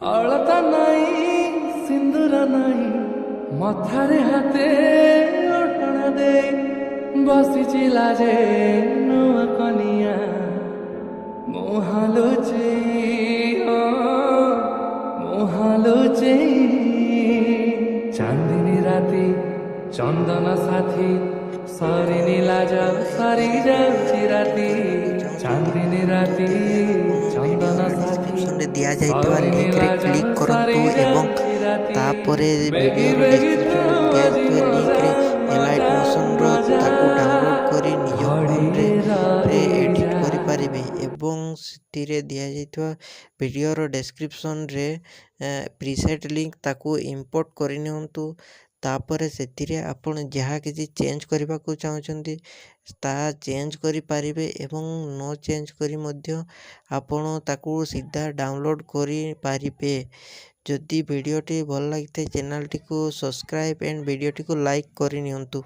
ଅଳତା ନାହିଁ ସିନ୍ଦୁର ନାହିଁ ମଥାରେ ହାତେ ଓଢ଼ଣା ଦେଇ ବସିଛି ଲାଜେ ନୂଆ କନିଆ ମୁହଁ ଲୁଚେଇ ମୁହଁ ଲୁଚେଇ ଚାନ୍ଦିନୀ ରାତି ଚନ୍ଦନ ସାଥୀ ସରିନି ଲାଜ ସରି ଯାଉଛି ରାତି ଚାନ୍ଦିନୀ ରାତି ଚନ୍ଦନ ସାଥୀ ଡେସ୍କ୍ରିପ୍ସନରେ ଦିଆଯାଇଥିବା ଲିଙ୍କରେ କ୍ଲିକ୍ କରନ୍ତୁ ଏବଂ ତାପରେ ଭିଡ଼ିଓର ଡେସ୍କ୍ରିପ୍ସନରେ ଦିଆଯାଇଥିବା ଲିଙ୍କରେ ଏଲାଇଟ୍ ମୋସନ୍ର ତାକୁ ଡାଉନଲୋଡ୍ କରି ନିଜ ଫୋନ୍ରେ ଏଡ଼ିଟ୍ କରିପାରିବେ ଏବଂ ସେଥିରେ ଦିଆଯାଇଥିବା ଭିଡ଼ିଓର ଡେସ୍କ୍ରିପ୍ସନରେ ପ୍ରିସେଟ୍ ଲିଙ୍କ ତାକୁ ଇମ୍ପୋର୍ଟ କରିନିଅନ୍ତୁ। ତାପରେ ସେଥିରେ ଆପଣ ଯାହା କିଛି ଚେଞ୍ଜ କରିବାକୁ ଚାହୁଁଛନ୍ତି ତାହା ଚେଞ୍ଜ କରିପାରିବେ ଏବଂ ନ ଚେଞ୍ଜ କରି ମଧ୍ୟ ଆପଣ ତାକୁ ସିଧା ଡାଉନଲୋଡ଼୍ କରିପାରିବେ। ଯଦି ଭିଡ଼ିଓଟି ଭଲ ଲାଗିଥାଏ ଚ୍ୟାନେଲଟିକୁ ସବସ୍କ୍ରାଇବ୍ ଆଣ୍ଡ ଭିଡ଼ିଓଟିକୁ ଲାଇକ୍ କରିନିଅନ୍ତୁ।